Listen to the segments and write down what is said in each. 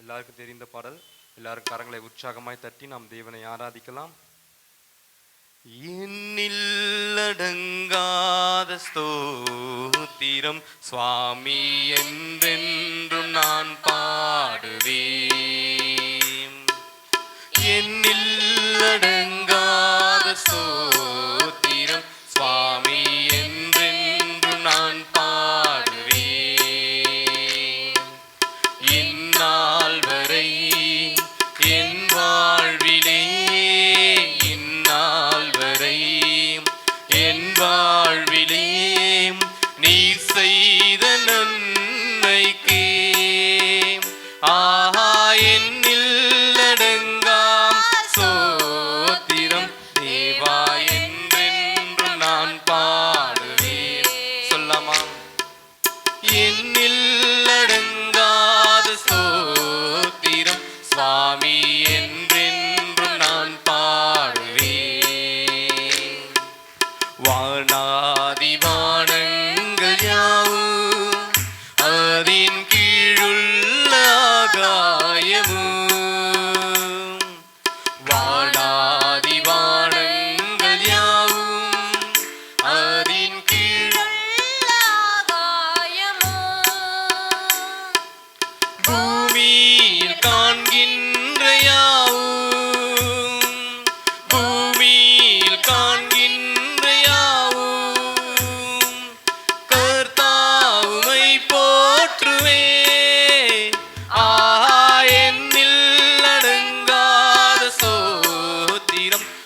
எல்லாருக்கும் தெரிந்த பாடல். எல்லாரும் கரங்களை உற்சாகமாய் தட்டி நாம் தேவனை ஆராதிக்கலாம். எண்ணில் அடங்காத ஸ்தோத்திரம் சுவாமி என்றென்றும் நான் பாடுவேன். எண்ணில் அடங்காத ஸ்தோத்திரம் சுவாமி என்றென்றும் நான் பாடுவேன். இந்நாள் வரை என் வாழ்விலே வாழ்விலே நீர் செய்த நன்மைக்கே ஆஹா எண்ணில் அடங்காம் ஸ்தோத்திரம் தேவா என்றென்று நான் பாடுவேன். சொல்லாமா? எண்ணில் அடங்காத ஸ்தோத்திரம் சுவாமி என்றென்று நான் பாடுவேன். வானாதி வானங்கள் யாவும் அதின் கீழுள்ள ஆகாயமும் வானாதி வானங்கள் யாவும் அதின் கீழுள்ள ஆகாயமும் பூமியில் காண்கின்ற யாவும் பூமியில் காண்கின்ற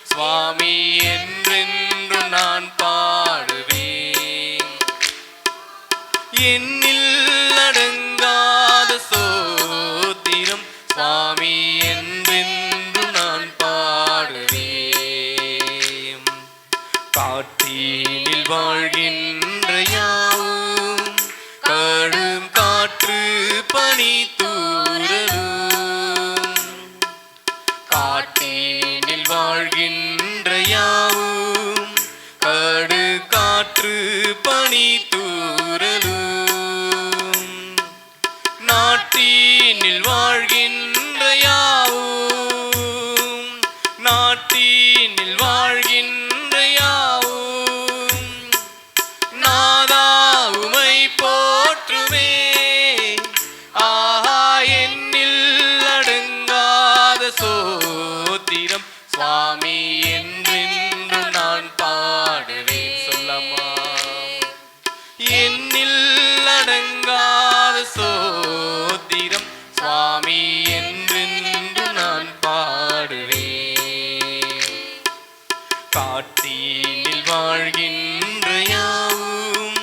சுவாமி என்றென்று நான் பாடுவேன். எண்ணில் அடங்காத ஸ்தோத்திரம் சுவாமி என்றென்று நான் பாடுவேன். காட்டினில் வாழ்கின்ற யாவும் கடும் காற்று பனி தூறலும் காட்டினில் வாழ்கின்ற யாவும் கடு காற்று பனி தூறலும் நாட்டினில் வாழ்கின்ற யாவும் நாட்டினில் வாழ்கின்ற யாவும் நாதா உமை போற்றுவே ஆஹா எண்ணில் அடங்காத ஸ்தோத்திரம் சுவாமி என்றென்று நான் பாடுவேன். சொல்லம்மா? எண்ணில் அடங்காத ஸ்தோத்திரம் சுவாமி என்றென்று நான் பாடுவேன். காட்டினில் வாழ்கின்ற யாவும்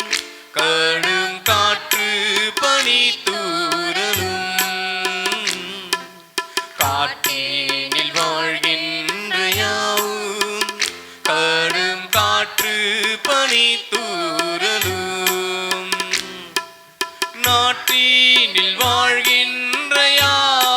கடும் காற்று பனி தூறலும் காட்டினில் வாழ்கின்ற யாவும் கடும் காற்று பனி தூறலும் நாட்டினில் வாழ்கின்ற யாவும்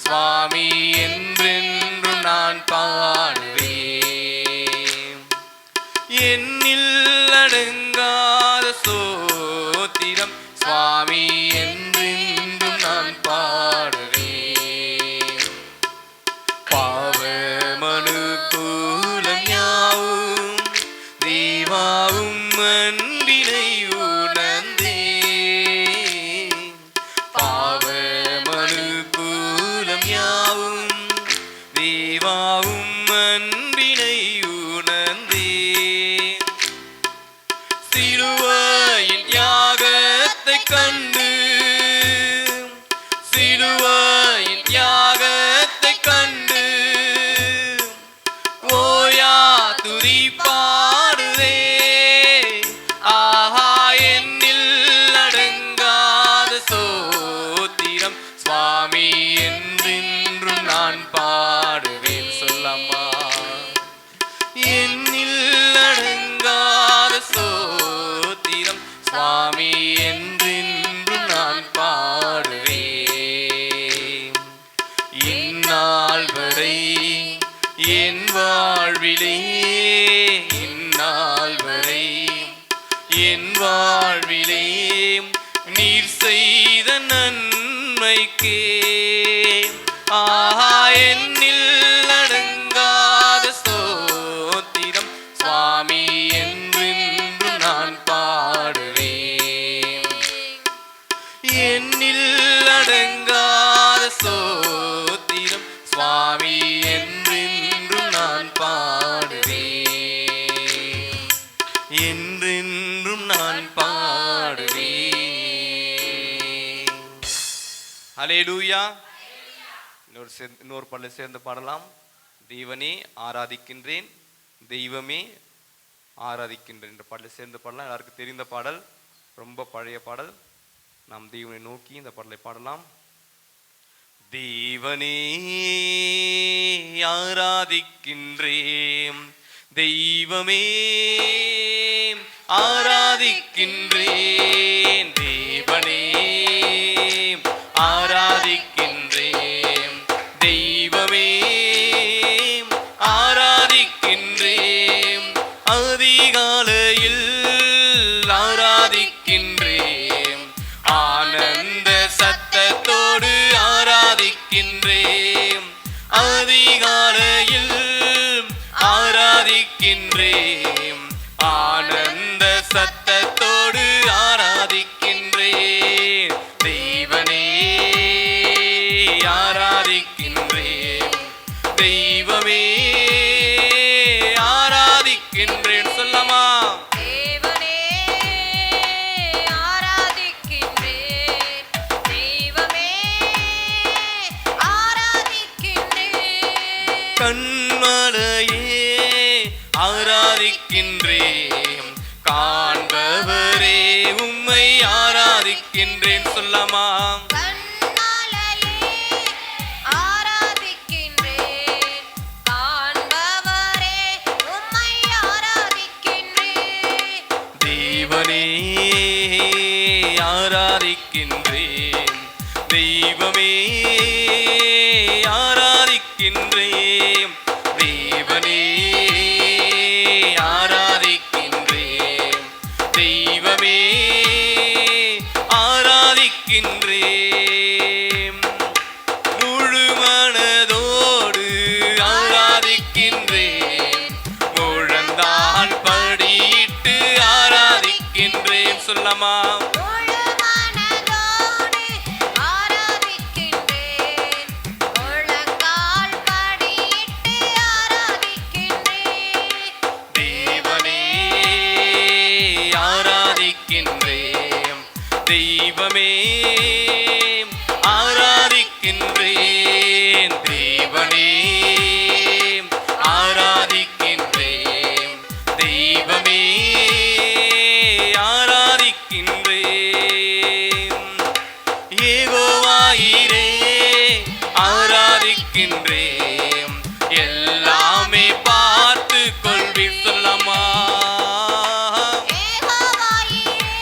சுவாமி என்றென்றும் நான் பாடுவேன். என்னில் அடங்காத ஸ்தோத்திரம் சுவாமி என்றென்றும் நான் பாடுவேன். பாவ மனுக்கூலம் யாவும் தேவாவும் அன்பினை உணர்ந்தேன். பாவ மனுக்கூலம் யாவும் தேவாவும் அன்பினை உணர்ந்தேன். சிலுவையின் யாகத்தை கண்டு சிலுவையின் யாகத்தை கண்டு ஓயா துதி பாடுதே. ஆஹா என்னில் அடங்காத ஸ்தோத்திரம் சுவாமி என்றென்றும் நான் பாடுவேன். சொல்லம்மா. என்னில் அடங்காத ஸ்தோத்திரம் சுவாமி என்றென்றும் நான் பாடுவேன். இந்நாள் வரை என் வாழ்விலே இந்நாள் வரை என் வாழ்விலே நீர் செய்த நன்மைக்கே ஆஹா என்னில் அடங்காத ஸ்தோத்திரம் சுவாமி என்றென்றும் நான் பாடுவேன். என்னில் அடங்காத ஸ்தோத்திரம் சுவாமி என்றென்றும் நான் பாடுவேன். என்றென்றும் நான் பாடுவேன். ஹல்லேலூயா. இன்னொரு பாடலை சேர்ந்து பாடலாம். தெய்வனே ஆராதிக்கின்றேன், தெய்வமே ஆராதிக்கின்றேன் என்ற பாடலை சேர்ந்து பாடலாம். எல்லாருக்கும் தெரிந்த பாடல், ரொம்ப பழைய பாடல். நாம் தெய்வனை நோக்கி இந்த பாடலை பாடலாம். தேவனே ஆராதிக்கின்றேன், தெய்வமே ஆராதிக்கின்றேன். தேவனே ஆராதிக்கின்றேன், தெய்வமே ஆராதிக்கின்றேன். அதிகாலையில் ஆராதிக்கின்றேன், ஆனந்த சத்தத்தோடு ஆராதிக்கின்றேன். அதிகாலையில் ஆராதிக்கின்றேன், ஆனந்த சத்தத்தோடு ஆராதிக்கின்றேன். தெய்வனே ஆராதிக்கின்றேன், தெய்வமே ஆராதிக்கின்றேன். சொல்லமா. தேவனே ஆராதிக்கின்றேன், தெய்வமே ஆராதிக்கின்றேன். கண்மலையே ஆராதிக்கின்றேன், காண்பவரே உம்மை ஆராதிக்கின்றேன். சொல்லமா. கண்ணாலையே ஆராதிக்கின்றேன், காண்பவரே உம்மை ஆராதிக்கின்றேன். தேவனே ஆராதிக்கின்றேன், தெய்வமே ஆராதிக்கின்றேன். தேவனே ஆராதிக்கின்றேன், தெய்வமே ஆராதிக்கின்றேன். முழு மனதோடு ஆராதிக்கின்றேன், முழந்தாள் படியிட்டு ஆராதிக்கின்றேன். சொல்லமா. முழு மனதோடு ஆராதிக்கின்றேன், முழங்கால் படியிட்டு ஆராதிக்கின்றேன். தேவனே ஆராதிக்கின்றேன், தெய்வமே ஆராதிக்கின்றேன். தேவனே ஆராதிக்கின்றேன், தெய்வமே ஆராதிக்கின்றேன். யெகோவாயிரே ஆராதிக்கின்றேன், எல்லாமே பார்த்து கொள்வீர். சொல்லமா. யெகோவாயிரே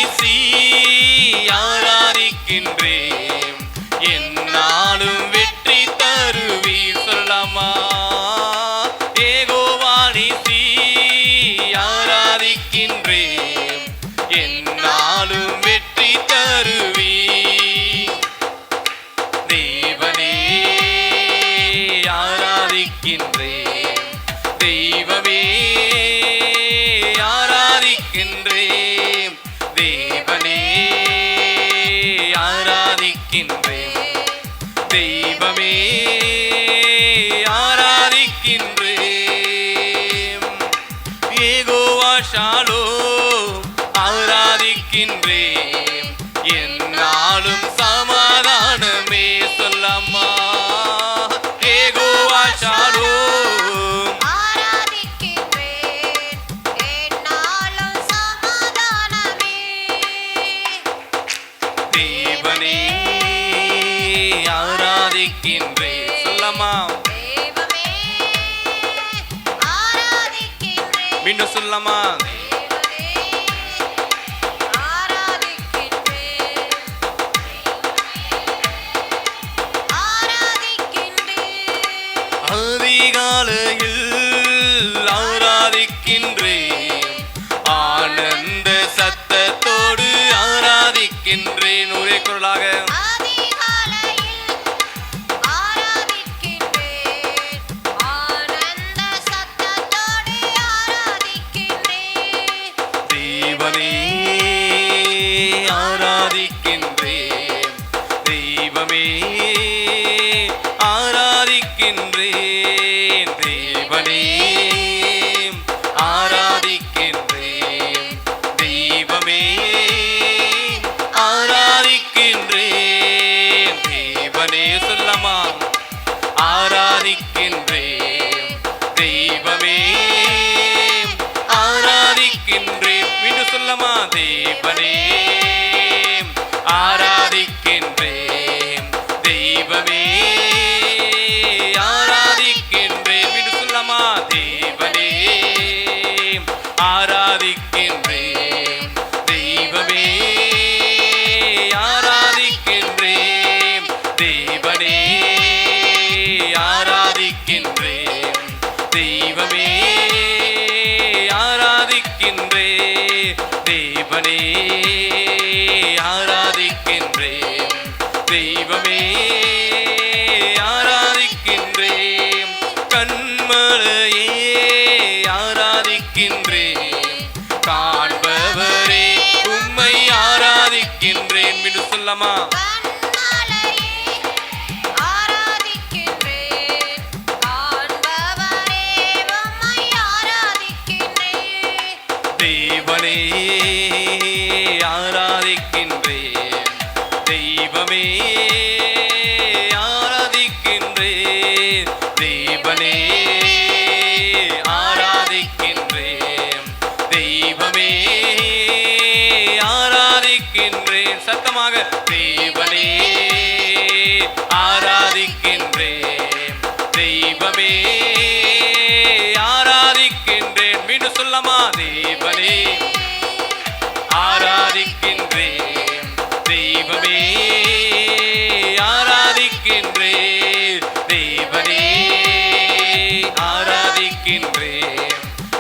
நேசி ஆராதிக்கின்றேன், என்னாலும் வெற்றி தருவி. சொல்லாமா? ஏகோவா நேசி ஆராதிக்கின்றேன், என்னாலும் வெற்றி தருவி. தேவனே ஆராதிக்கின்றேன், தெய்வமே ஆராதிக்கின்றேன், தேவனே ஆராதிக்கின்றேன், தெய்வமே ஆராதிக்கின்றேன். யெகோவா ஷாலோம் ஆராதிக்கின்றேன், என்னாலும் சமாதானமே. சொல்லாமா? யெகோவா ஷாலோம் ஆராதிக்கின்றேன், என்னாலும் சமாதானமே. தேவனே ஆராதிக்கின்றேன். சொல்லாமா? தெய்வமே ஆராதிக்கின்றேன். மீண்டும் சொல்லாமா? தெய்வமே ஆராதிக்கின்றேன். ஆராதிக்கின்றேன். அதிகாலையில் ஆராதிக்கின்றேன், ஆனந்த சத்தத்தோடு ஆராதிக்கின்றேன். ஒரே குரலாக அதிகாலையில் ஆராதிக்கின்றேன், ஆனந்த சத்தத்தோடு ஆராதிக்கின்றேன். தேவனே ஆராதிக்கின்றேன், தெய்வமே ஆராதிக்கின்றேன், தேவனே ஆராதிக்கின்றேன், தெய்வமே ஆராதிக்கின்றேன், தேவனே. சொல்லமா? ஆராதிக்கின்றேன், தெய்வமே ஆராதிக்கின்றேன். மீண்டும் சொல்லமா? தேவனே ஆராதிக்கின்றேன், தெய்வமே ஆராதிக்கின்றேன். மீண்டும் சொல்லமா? தேவனே ஆராதிக்கின்றேன், தெய்வமே ஆராதிக்கின்றேன், தேவனே ஆராதிக்கின்றேன், தெய்வமே ஆராதிக்கின்றேன், தேவனே ஆராதிக்கின்றேன், தெய்வமே ஆராதிக்கின்றேன். கண்மலையே ஆராதிக்கின்றேன், காண்பவரே உம்மை ஆராதிக்கின்றேன். மீண்டும் சொல்லமா? கண்மலையே ஆராதிக்கின்றேன், காண்பவரே உம்மை ஆராதிக்கின்றேன். தேவனே ஆராதிக்கின்றேன், தெய்வமே ஆராதிக்கின்றேன், தேவனே ஆராதிக்கின்றேன், தெய்வமே ஆராதிக்கின்றேன். சத்தமாக தேவனே ஆராதிக்கின்றேன், தெய்வமே ஆராதிக்கின்றேன். மீண்டும் சொல்லமா? தேவனே ஆராதிக்கின்றேன், தெய்வமே ஆராதிக்கின்றேன், தேவனே ஆராதிக்கின்றேன்,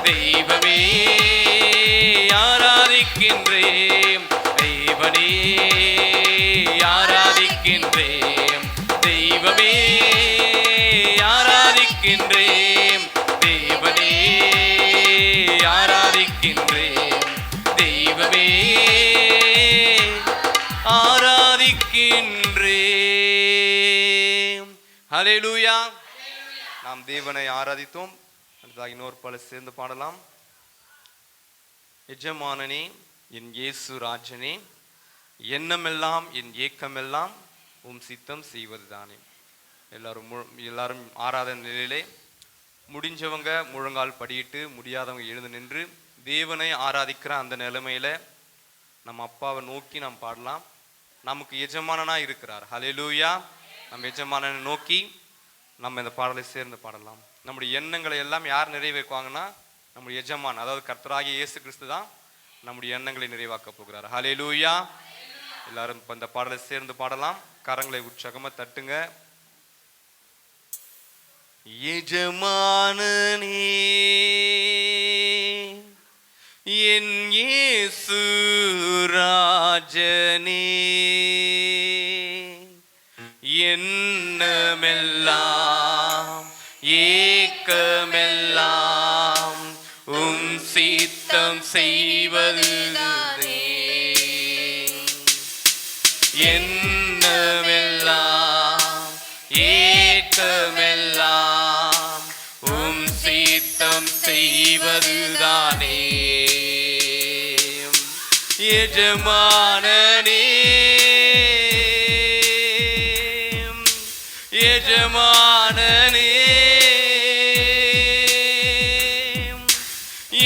தெய்வமே ஆராதிக்கின்றேன், தேவனே ஆராதிக்கின்றேன், தெய்வமே ஆராதிக்கின்றேன், தேவனே ஆராதிக்கின்றேன், தெய்வமே ஆராதிக்கின்றேன். ஹல்லேலூயா. நாம் தேவனை ஆராதித்தோம். அடுத்ததாக இன்னொரு பல சேர்ந்து பாடலாம். எஜமானனே என் இயேசு ராஜனே, எண்ணமெல்லாம் என் ஏக்கமெல்லாம் உம் சித்தம் செய்வதுதானே. எல்லாரும் ஆராதனை நிலையிலே முடிஞ்சவங்க முழங்கால் படியிட்டு, முடியாதவங்க எழுந்து நின்று தேவனை ஆராதிக்கிற அந்த நிலைமையில நம்ம அப்பாவை நோக்கி நாம் பாடலாம். நமக்கு எஜமானனா இருக்கிறார். ஹல்லேலூயா. நம்ம எஜமானனை நோக்கி நம்ம இந்த பாடலை சேர்ந்து பாடலாம். நம்முடைய எண்ணங்களை எல்லாம் யார் நிறைவேற்றுவாங்கன்னா நம்முடைய எஜமான், அதாவது கர்த்தராகிய இயேசு கிறிஸ்து தான் நம்முடைய எண்ணங்களை நிறைவாக்க போகிறார். ஹல்லேலூயா. எல்லாரும் இந்த பாடலை சேர்ந்து பாடலாம். கரங்களை உற்சாகமா தட்டுங்க. எஜமானனே என் இயேசு ராஜனே, எண்ணமெல்லாம் ஏக்கமெல்லாம் உம் சித்தம் செய்வதுதானே. எண்ணமெல்லாம் ஏக்கமெல்லாம் உம் சித்தம் செய்வதுதானே. எஜமானனே எஜமானனே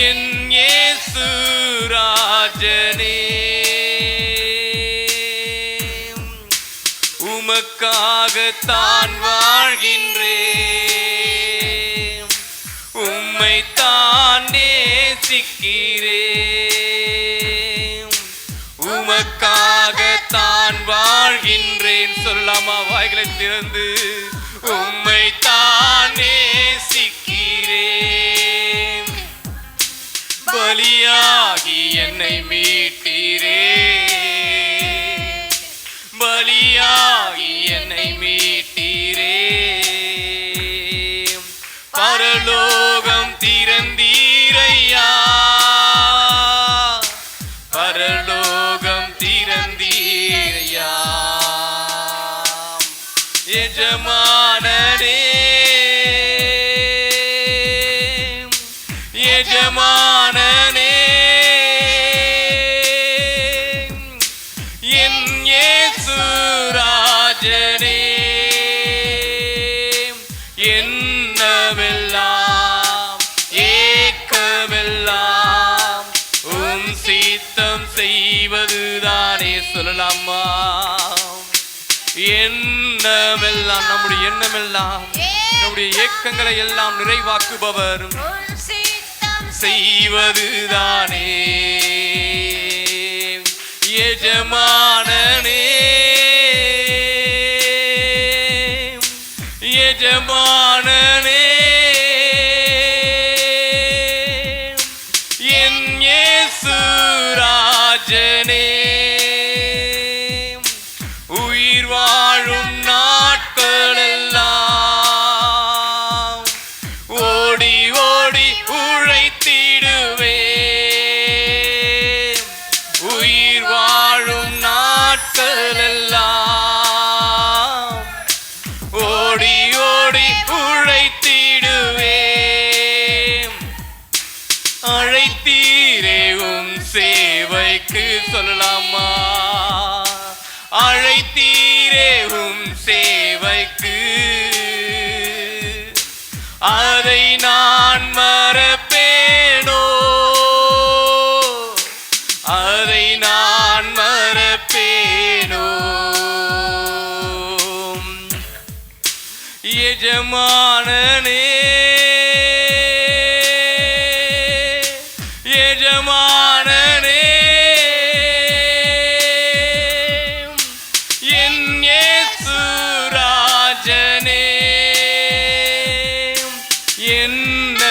என் இயேசு ராஜனே, உமக்காகத்தான் வாழ்கின்றேன், உம்மைத்தான் நேசிக்கிறேன், உமக்காகத்தான் வாழ்கின்றேன். சொல்லாமா வாய்களை திறந்து, உம்மைத்தான் நேசிக்கிறேன், பலியாகி என்னை மீட்டீரே, பலியாகி என்னை மீட்டீரே. பரலோகம் திறந்தீரையா, பரலோகம் திறந்தீரையா. எஜமானனே எஜமானனே என் இயேசு ராஜனே, எண்ணமெல்லாம் ஏக்கமெல்லாம் உம் சித்தம் செய்வதுதானே. சொல்லலாமா? எண்ணமெல்லாம், நம்முடைய எண்ணமெல்லாம், நம்முடைய ஏக்கங்களை எல்லாம் நிறைவாக்குபவர் செய்வதுதானே. எஜமானனே எஜமானனே என் இயேசு ராஜனே, உயிர் வாழும் நாட்களெல்லாம் ஓடி ஓடி உழைத்திடுவேன், உயிர் வாழும் நாட்களெல்லாம் ஓடி ஓடி உழைத்திடுவேன். அழைத்தீரே உம் சேவைக்கு. சொல்லலாமா? அழைத்தீரே உம் சேவைக்கு, அதை நான் மறப்பேனோ, அதை நான் மறப்பேனோ. எஜமானனே எஜமானனே என் இயேசு ராஜனே,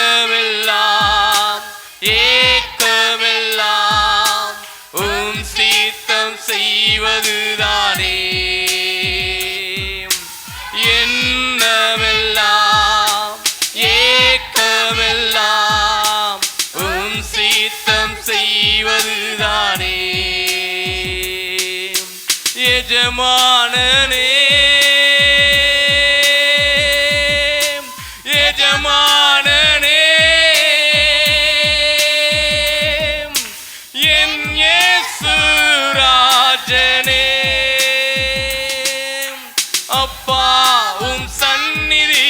எண்ணமெல்லாம் ஏக்கமெல்லாம் உம் சித்தம் செய்வதுதானே. எண்ணமெல்லாம் ஏக்கமெல்லாம் உம் சித்தம் செய்வதுதானே. எஜமானனே எஜமானனே என் இயேசு ராஜனே, அப்பா உம் சந்நிதியில்தான்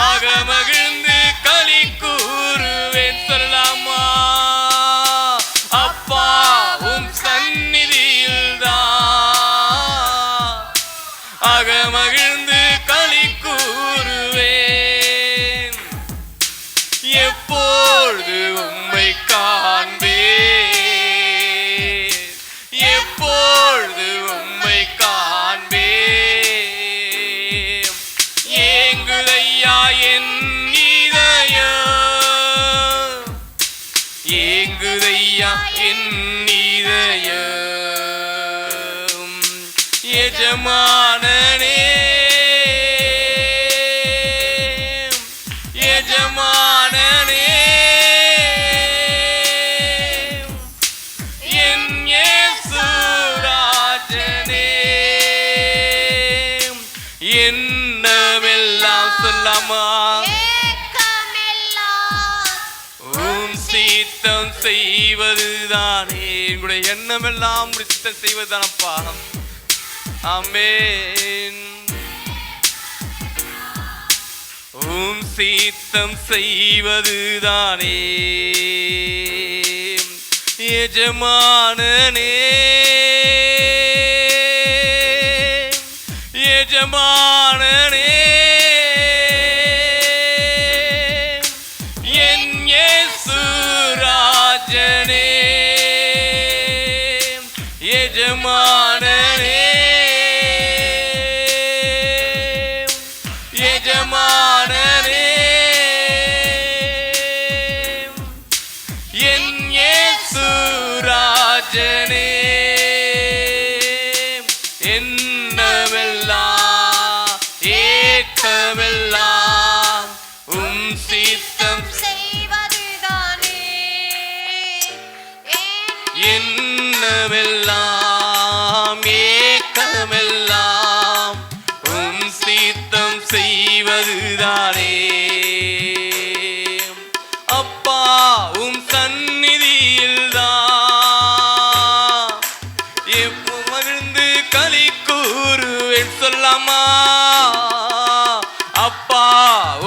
அகமகிழ்ந்து களி கூறுவேன். சொல்லலாமா? அப்பா உம் சந்நிதியில்தான் அகமகிழ்ந்து களி கூறுவேன். எப்பொழுது எஜமானனே எஜமானனே என் இயேசு ராஜனே என்னவெல்லாம் சொல்லாமா சித்தம் செய்வதுதானே எங்களுடைய எண்ணமெல்லாம் சித்தம் செய்வதுதானப்பா. ஆமென். உம் சித்தம் செய்வதுதானே எஜமானனே எஜமானனே என் இயேசு ராஜனே எஜமானனே எஜமானனே என் இயேசு ராஜனே என்னவெல்லாம் ஏக்கமெல்லாம் உம் சித்தம் என்னவெல்லாம் ஏக்கமெல்லாம் உம் சித்தம் செய்வதுதானே. அப்பா உம் சந்நிதியில்தான் எப்போ மகிழ்ந்து களி கூறுவேன் சொல்லாமா. அப்பா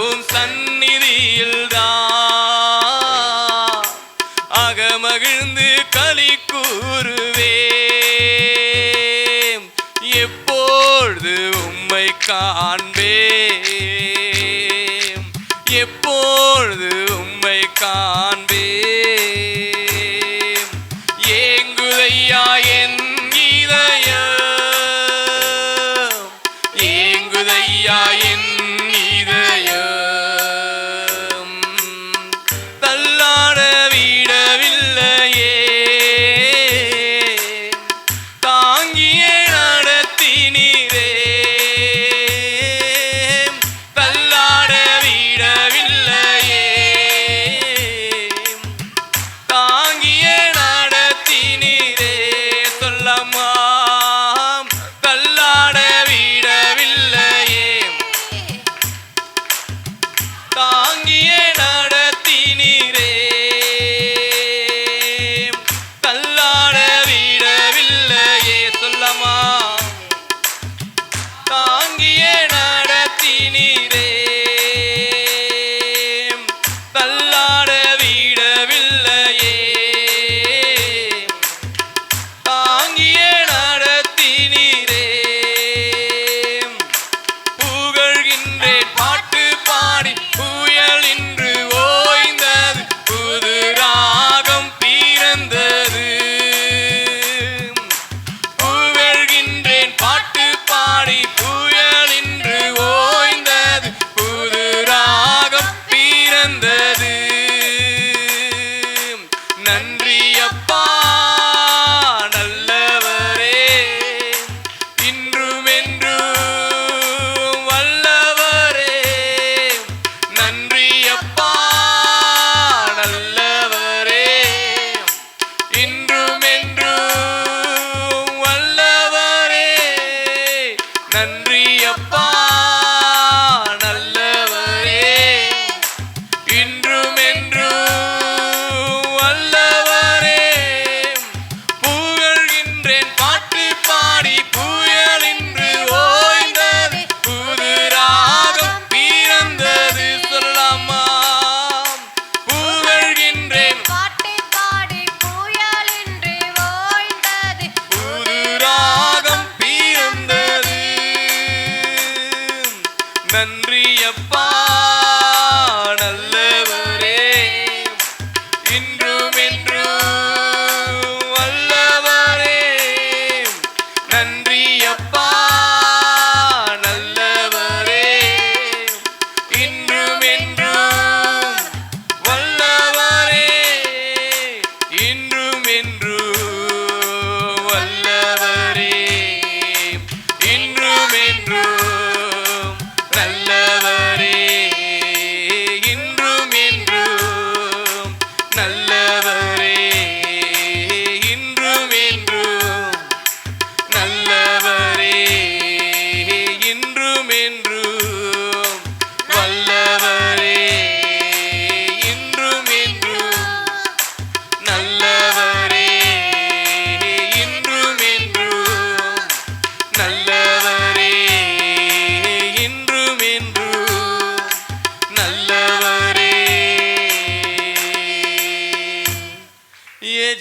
உம் சந்நிதியில்தான் அகமகிழ்ந்து களி கூறுவேன் எப்பொழுது உம்மை காண்பேன் எப்பொழுது உம்மை காண்பேன் ஏங்குதையா என் இதயம் ஏங்குதையா என் இதயம் தள்ளாட விடவில்லையே தாங்கியே நடத்தினீரே தள்ளாட விடவில்லையே தாங்கியே நடத்தினீரே சொல்லாமா தள்ளாட விடவில்லையே தாங்கியே நடத்தினீரே தள்ளாட விடவில்லையே சொல்லாமா தாங்கியே நடத்தினீரே தள்ளாட விடவில்லையே தாங்கியே நடத்தினீரே புகழ்கின்றேன் பாட்டு பாடி புயல் இன்று ஓய்ந்தது புது ராகம் பிறந்தது புகழ்கின்றேன் பாட்டு பாடி புயல் இன்று ஓய்ந்தது புது ராகம் பிறந்தது நன்றி அப்பா நல்லவரே இன்றும் என்றும் வல்லவரே நன்றி அப்பா நல்லவரே இன்றும் என்றும் வல்லவரே நன்றி அப்பா நல்லவரே இன்றும் என்றும் வல்லவரே புகழ்கின்றேன் பாட்டு பாடி புயல் இன்று ஓய்ந்தது புது ராகம் பிறந்தது சொல்லாமா புகழ்கின்றேன் புது ராகம் பிறந்தது நன்றி அப்பா நல்லவரே இன்றும் என்றும் வல்லவரே நன்றி அப்பா நல்லவரே இன்றும் என்றும் வல்லவரே இன்றும் என்றும் வல்லவரே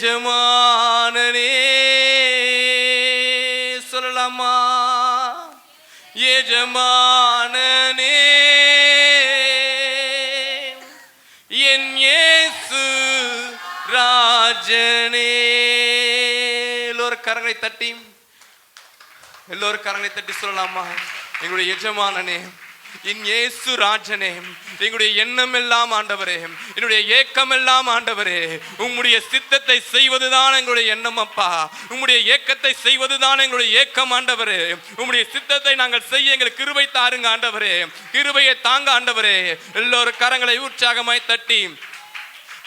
எஜமானனே சொல்லலாமா? எஜமானனே என் இயேசு ராஜனே. எல்லோரும் கரங்களை தட்டி சொல்லலாமா? எங்களுடைய எஜமானனே, என் இயேசு ராஜனே, எங்களுடைய எண்ணம் எல்லாம் ஆண்டவரே, என்னுடைய ஏக்கம் எல்லாம் ஆண்டவரே, உம்முடைய சித்தத்தை செய்வதுதான் எங்களுடைய எண்ணம் அப்பா. உம்முடைய ஏக்கத்தை செய்வதுதான் எங்களுடைய ஏக்கம் ஆண்டவரே. உம்முடைய சித்தத்தை நாங்கள் செய்ய எங்களுக்கு கிருபை தாருங்க ஆண்டவரே. கிருபையை தாங்க ஆண்டவரே. எல்லோரும் கரங்களை உற்சாகமாய் தட்டி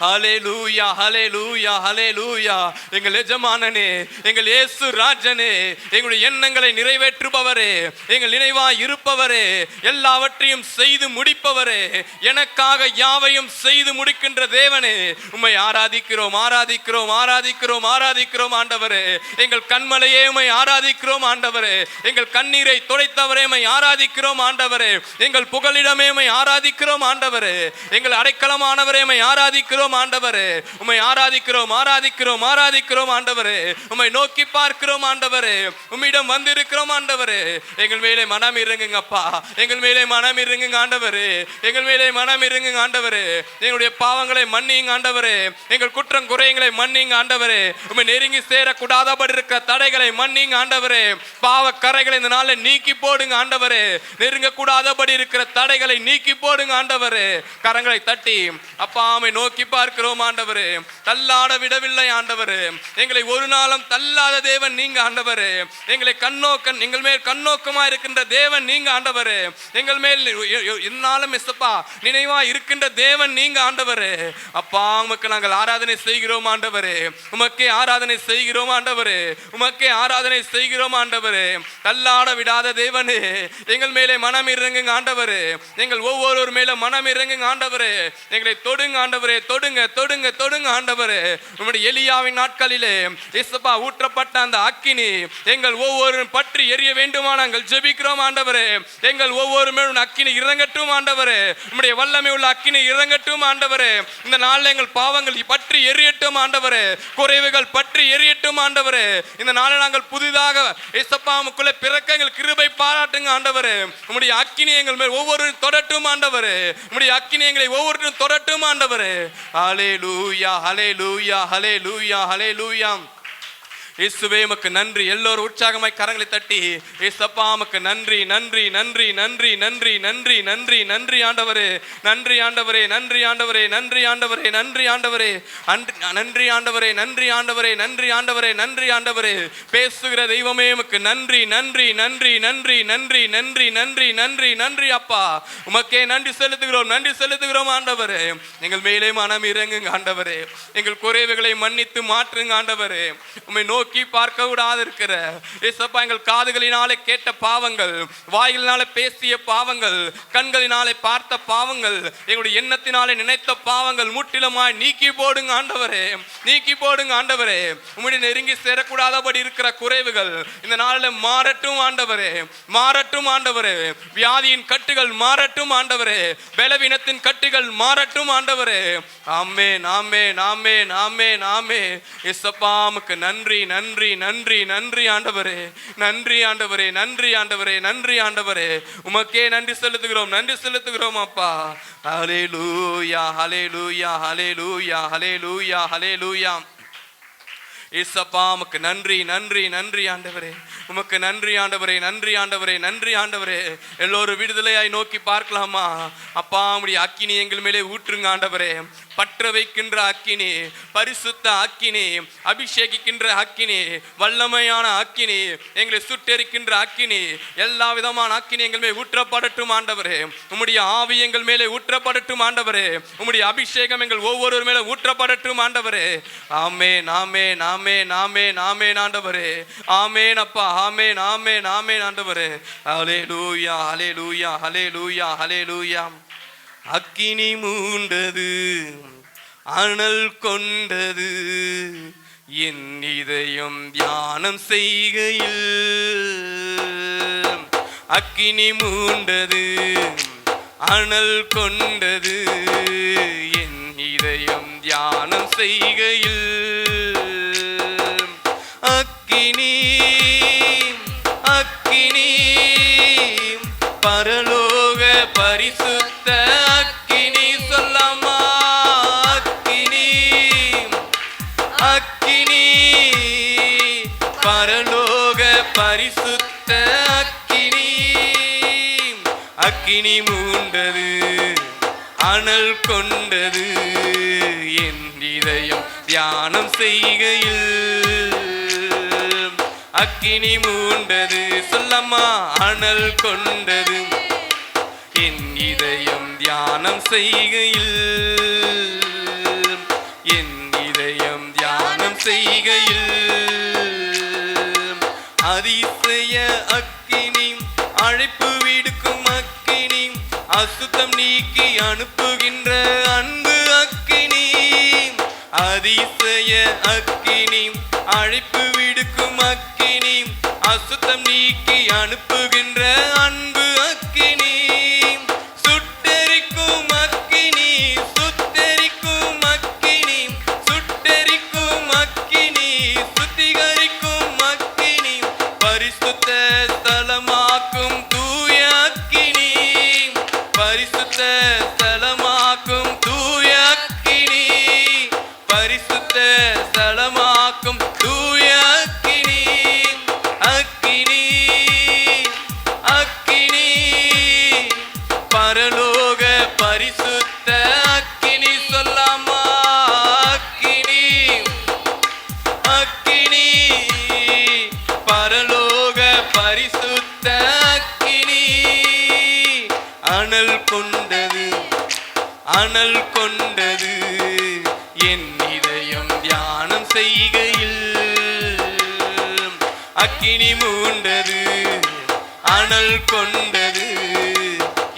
ஹல்லேலூயா ஹல்லேலூயா ஹல்லேலூயா. எங்கள் எஜமானனே, எங்கள் இயேசு ராஜனே, எங்களுடைய எண்ணங்களை நிறைவேற்றுபவரே, எங்கள் நினைவாய் இருப்பவரே, எல்லாவற்றையும் செய்து முடிப்பவரே, எனக்காக யாவையும் செய்து முடிக்கின்ற தேவனே, உம்மை ஆராதிக்கிறோம் ஆராதிக்கிறோம் ஆராதிக்கிறோம் ஆராதிக்கிறோம் ஆண்டவரே. எங்கள் கண்மலையே உம்மை ஆராதிக்கிறோம் ஆண்டவரே. எங்கள் கண்ணீரை துடைத்தவரே உம்மை ஆராதிக்கிறோம் ஆண்டவரே. எங்கள் புகலிடமே உம்மை ஆராதிக்கிறோம் ஆண்டவரே. எங்கள் அடைக்கலமானவரே உம்மை ஆராதிக்கிறோம் ஆண்டவரே. உம்மை ஆராதிக்கிறோம் ஆராதிக்கிறோம் ஆராதிக்கிறோம் ஆண்டவரே. உம்மை நோக்கி பார்க்கிறோம் ஆண்டவரே. உம்மிடம் வந்திருக்கிறோம் ஆண்டவரே. எங்கள் மேலே மனம் இறங்குங்க அப்பா. எங்கள் மேலே மனம் இறங்குங்க ஆண்டவரே. எங்கள் மேலே மனம் இறங்குங்க ஆண்டவரே. எங்களுடைய பாவங்களை மன்னிங்க ஆண்டவரே. எங்கள் குற்றம் குறைகளை மன்னிங்க ஆண்டவரே. உம்மை நெருங்கி சேரக்கூடாதபடி இருக்கிற தடைகளை மன்னிங்க ஆண்டவரே. பாவ கரைகளை இந்த நாளில் நீக்கி போடுங்க ஆண்டவரே. நெருங்க கூடாதபடி இருக்கிற தடைகளை நீக்கி போடுங்க ஆண்டவரே. கரங்களை தட்டி அப்பா உம்மை நோக்கி பார்க்கிறோம் ஆண்டவரே. தள்ளாட விடவில்லை ஆண்டவரே. எங்களை ஒரு நாளும் தள்ளாத தேவன் நீங்க ஆண்டவரே. எங்களை எங்கள் மேல் கண்ணோக்கமா இருக்கின்ற தேவன் நீங்க ஆண்டவரே. எங்கள் மேல் என்னாலும் நினைவா இருக்கின்ற தேவன் நீங்க ஆண்டவரே. அப்பா உமக்கு நாங்கள் ஆராதனை செய்கிறோம் ஆண்டவரே. உமக்கே ஆராதனை செய்கிறோம் ஆண்டவரே. உமக்கே ஆராதனை செய்கிறோம் ஆண்டவரே. தள்ளாட விடாத தேவனே, எங்கள் மேலே மனம் இறங்குங்க ஆண்டவரே. எங்கள் ஒவ்வொருவர் மேல மனம் இறங்குங்க ஆண்டவரே. எங்களை தொடுங்க ஆண்டவரே. தொடுங்க தொடுங்க தொடுங்க ஆண்டவரே. உம்முடைய எலியாவின் நாட்களிலே இயேசுப்பா ஊற்றப்பட்ட அந்த அக்கினி எங்கள் ஒவ்வொரு பற்றி எரிய வேண்டுமா நாங்கள் ஜெபிக்கிறோம் ஆண்டவரே. எங்கள் ஒவ்வொரு மேலும் அக்கினி இறங்கட்டும் ஆண்டவரே. உம்முடைய வல்லமை உள்ள அக்கினி இறங்கட்டும் ஆண்டவரே. இந்த நாளில் எங்கள் பாவங்கள் பற்றி எரியட்டும் ஆண்டவரே. குறைவுகள் பற்றி எரியட்டும் ஆண்டவரே. இந்த நாளில் நாங்கள் புதிதாக இயேசுப்பா உமக்குள்ளே பிறக்க எங்கள் கிருபை பாராட்டுங்க ஆண்டவரே. உம்முடைய அக்கினி எங்கள் மேல் ஒவ்வொரு தொடட்டும் ஆண்டவரே. உம்முடைய அக்கினி எங்களை ஒவ்வொருத்தரும் தொடட்டும் ஆண்டவரே. ஹல்லேலூயா ஹல்லேலூயா ஹல்லேலூயா ஹல்லேலூயா. இயேசுவே உமக்கு நன்றி. எல்லோரும் உற்சாகமாய் கரங்களை தட்டி இயேசப்பா உமக்கு நன்றி நன்றி நன்றி நன்றி நன்றி நன்றி நன்றி நன்றி ஆண்டவரே. நன்றி ஆண்டவரே. நன்றி ஆண்டவரே. நன்றி ஆண்டவரே. நன்றி ஆண்டவரே. நன்றி ஆண்டவரே. நன்றி ஆண்டவரே. நன்றி ஆண்டவரே. நன்றி ஆண்டவரே. பேசுகிற தெய்வமே உமக்கு நன்றி நன்றி நன்றி நன்றி நன்றி நன்றி நன்றி நன்றி நன்றி அப்பா. உமக்கே நன்றி செலுத்துகிறோம் நன்றி செலுத்துகிறோம் ஆண்டவரே. எங்கள் மேலே மனம் இறங்குங்க ஆண்டவரே. எங்கள் குறைவுகளை மன்னித்து மாற்றுங்க ஆண்டவரே. உம்மை நோக்கி பார்க்க கூடாது இருக்கிற ஏசப்பா எங்கள் காதுகளினாலே கேட்ட பாவங்கள், வாயினாலே பேசிய பாவங்கள், கண்களினாலே பார்த்த பாவங்கள், எங்களுடைய எண்ணத்தினாலே நினைத்த பாவங்கள் முற்றிலுமாய் நீக்கி போடுங்க ஆண்டவரே. நீக்கி போடுங்க ஆண்டவரே. உம்முடைய நெருங்கி சேரக்கூடாதபடி இருக்கிற குறைவுகள் இந்த நாளில் மாறட்டும் ஆண்டவரே. மாறட்டும் ஆண்டவரே. வியாதியின் கட்டுகள் மாறட்டும் ஆண்டவரே. பலவீனத்தின் கட்டுகள் மாறட்டும் ஆண்டவரே. ஆமென் ஆமென் ஆமென் ஆமென் ஆமென். ஏசப்பா உமக்கு நன்றி நன்றி நன்றி நன்றி ஆண்டவரே. நன்றி ஆண்டவரே. நன்றி ஆண்டவரே. நன்றி ஆண்டவரே. உமக்கே நன்றி செலுத்துகிறோம் நன்றி செலுத்துகிறோம் அப்பா. ஹல்லேலூயா ஹல்லேலூயா ஹல்லேலூயா ஹல்லேலூயா ஹல்லேலூயா. இயேசப்பா உமக்கு நன்றி நன்றி நன்றி ஆண்டவரே. உமக்கு நன்றி ஆண்டவரே. நன்றி ஆண்டவரே. நன்றி ஆண்டவரே. எல்லோரும் விடுதலையாய் நோக்கி பார்க்கலாமா? அப்பா உம்முடைய அக்கினி எங்கள் மேலே ஊற்றுங்க ஆண்டவரே. பற்ற வைக்கின்ற அக்கினி, பரிசுத்த அக்கினி, அபிஷேகிக்கின்ற அக்கினி, வல்லமையான அக்கினி, எங்களை சுட்டெரிக்கின்ற அக்கினி, எல்லா விதமான அக்கினி எங்கள் மேலே ஊற்றப்படட்டும் ஆண்டவரே. உம்முடைய ஆவி எங்கள் மேலே ஊற்றப்படட்டும் ஆண்டவரே. உம்முடைய அபிஷேகம் எங்கள் ஒவ்வொரு மேலே ஊற்றப்படட்டும் ஆண்டவரே. ஆமென் ஆமென் ஆமென் ஆமென் ஆமென் ஆண்டவரே. ஆமென் அப்பா. ஆமென் ஆமென் ஆமென் ஆண்டவரே. ஹல்லேலூயா ஹல்லேலூயா ஹல்லேலூயா ஹல்லேலூயா. அக்கினி மூண்டது, அனல் கொண்டது, என் இதயம் தியானம் செய்கையில். அக்கினி மூண்டது, அனல் கொண்டது, என் இதயம் தியானம் செய்கையில். அக்கினி அக்கினி பரலோக பரிசுத்த அக்கினி சொல்லாமா அக்கினி அக்கினி பரலோக பரிசுத்த அக்கினி அக்கினி மூண்டது அனல் கொண்டது என் இதயம் தியானம் செய்கையில் அக்கினி மூண்டது சொல்லம்மா அனல் கொண்டது என் இதயம் தியானம் செய்கையில் என் இதயம் தியானம் செய்கையில் அதிசய அக்கினி அழைப்பு விடுக்கும் அக்கினி அசுத்தம் நீக்கி அனுப்புகின்ற அன்பு அக்கினி அதிசய அக்கினி அழைப்பு விடுக்கும் அக்கினி அசுத்தம் நீக்கி அனுப்புகின்ற அன்பு அக்கினி சுட்டெரிக்கும் அக்கினி சுட்டெரிக்கும் அக்கினி சுட்டெரிக்கும் அக்கினி சுத்திகரிக்கும் அக்கினி பரிசுத்த ஸ்தலமாக்கும் தூய அக்கினி பரிசுத்த ஸ்தலமாக்கும் தூய அக்கினி பரிசுத்த ஸ்தலமாக்கும் தூய அக்கினி அக்கினி அக்கினி பரலோக பரிசுத்த அக்கினி சொல்லாமா அக்கினி அக்கினி பரலோக பரிசுத்த அக்கினி அனல் கொண்டது அனல் கொண்டது என் இதயம் தியானம் செய்கையில் அக்கினி மூண்டது அனல் கொண்டது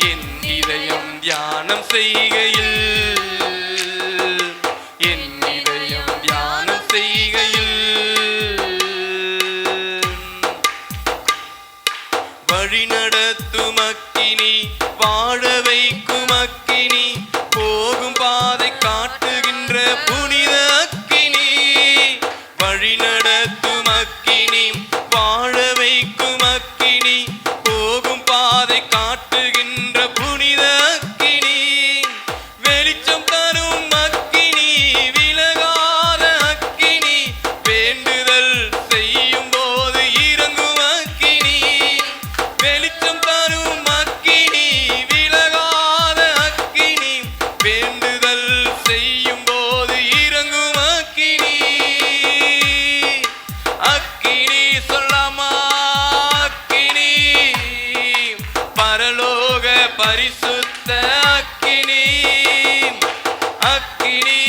என் இதயம் தியானம் செய்கையில் என் இதயம் தியானம் செய்கையில் வழி நடத்தும் அக்கினி வாழ வைக்கும் அக்கினி போகும் பாதை காட்டுகின்ற புனித அக்கினி வழி நடத்தும் அக்கினி வாழ வைக்கும் அக்கினி போகும் பாதை காட்டுகின்ற புனித அக்கினி வெளிச்சம் தரும் அக்கினி விலகாத அக்கினி வேண்டுதல் செய்யும் போது இறங்கும் அக்கினி வெளிச்சம் தரும் அக்கினி விலகாத அக்கினி வேண்டுதல் செய்யும் போது இறங்கும் அக்கினி அக்கினி சொல்லாமா அக்கினி பரலோக பரிசுத்த அக்கினி அக்கினி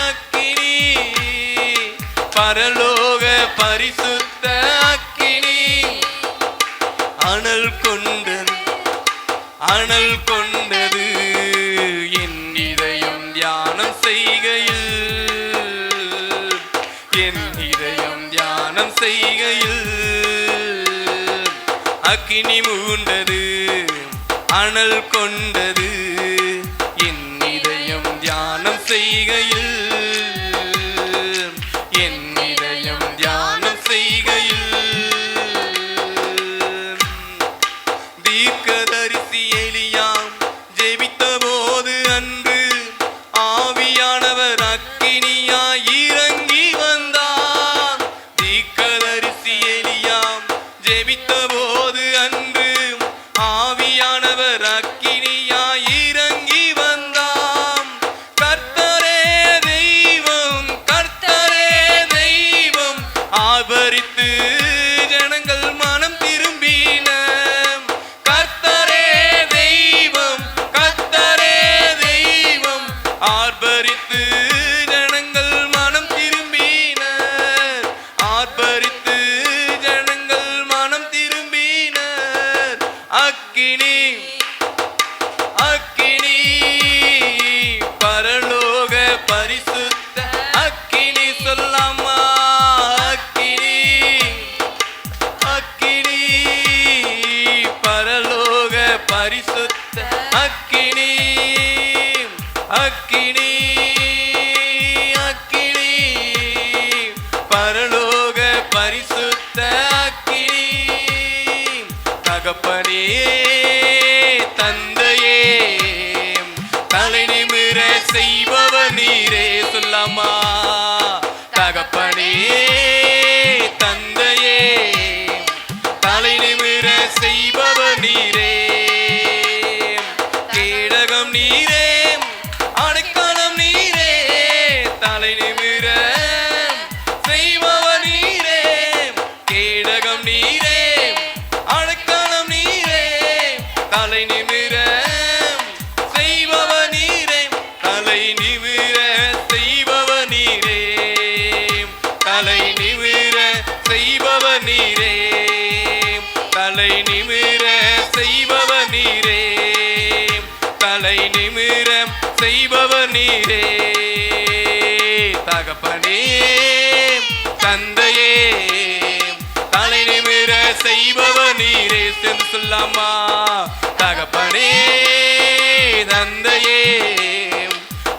அக்கினி பரலோக பரிசுத்த அக்கினி அனல் கொண்டது அனல் கொண்டது என் இதயம் தியானம் செய்கையில் என் இதயம் தியானம் செய்கையில் அக்கினி மூண்டது அனல் கொண்டது என் இதயம் தியானம் செய்கையில் என் இதயம் தியானம் செய்கையில் தீர்க்கதரிசி எலியாம் ஜெபித்த போது அன்று ஆவியானவர் அக்கினியாய் இறங்கி வந்தார் தீர்க்கதரிசி எலியாம் ஜெபித்த போது அன்று ஆவியானவர் அக்கினியாய் இறங்கி வந்தாம் கர்த்தரே தெய்வம் ஆபரித்து ஜனங்கள் மனம் திரும்பின கர்த்தரே தெய்வம் ஆர்ப்பரித்து ஜனங்கள் மனம் திரும்பினர் ஆர்ப்பரித்து ஜனங்கள் மனம் திரும்பினர் அக்கினி அக்கினி பரலோக பரிசுத்த அக்கினி சொல்லாமா அக்கினி அக்கினி பரலோக பரிசுத்த அக்கினி அக்கினி அக்கினி பரலோக தகப்பனே தந்தையே தலை நிமிர செய்பவர் நீரே. சொல்லாமா தகப்பனே தந்தையே தலை நிமிர செய்பவர் நீரே. கேடகம் நீரே அடைக்கலம் நீரே தலை நிமிர செய்பவர் நீரே. கேடகம் நீரே அடைக்கலம் நீரே தலை நிமிர செய்பவர் நீரே. தலை நிமிர செய்பவர் நீரே. தலை நிமிர செய்பவர் நீரே. தலை நிமிர செய்பவர் நீரே. தலை நிமிர செய்பவர் நீரே. தகப்பனே தந்தையே தலை நிமிர செய்பவர் நீரே. சென்று சொல்லாமா தகப்பனே தந்தையே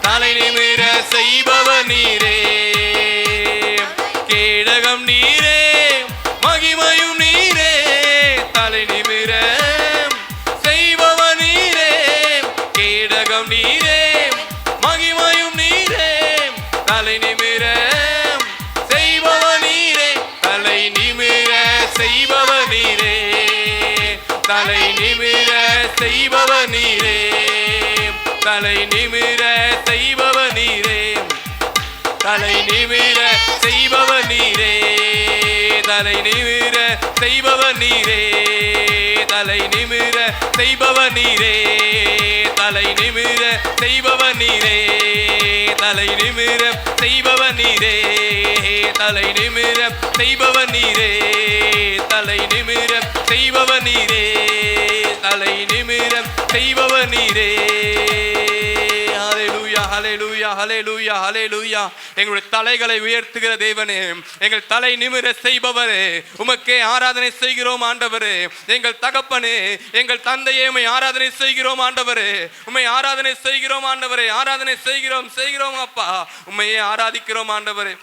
தலை நிமிர செய்பவர் நீரே. கேடகம் நீரே மகிமையும் நீரே தலை நிமிர செய்பவர் நீரே. கேடகம் நீரே மகிமையும் நீரே தலை நிமிர செய்பவர் நீரே. தலை நிமிர செய்பவர் நீரே. தலை நிமிர செய்பவர் நீரே. தலை நிமிர செய்பவர் நீரே. தலை நிமிர செய்பவர் நீரே. தலை நிமிர செய்பவர் நீரே. தலை நிமிர செய்பவர் நீரே. தலை நிமிர செய்பவர் நீரே. தலை நிமிர செய்பவர் நீரே. தலை நிமிர செய்பவர் நீரே. தலை நிமிர செய்பவர் நீரே. தலை நிமிர செய்பவர் நீரே. ஹல்லேலூயா ஹல்லேலூயா ஹல்லேலூயா ஹல்லேலூயா. எங்களுடைய தலைகளை உயர்த்துகிற தேவனே, எங்கள் தலை நிமிர செய்பவரே, உமக்கே ஆராதனை செய்கிறோம் ஆண்டவரே. எங்கள் தகப்பனே, எங்கள் தந்தையே, உம்மை ஆராதனை செய்கிறோம் ஆண்டவரே. உம்மை ஆராதனை செய்கிறோம் ஆண்டவரே. ஆராதனை செய்கிறோம் செய்கிறோம் அப்பா. உம்மையே ஆராதிக்கிறோம் ஆண்டவரே.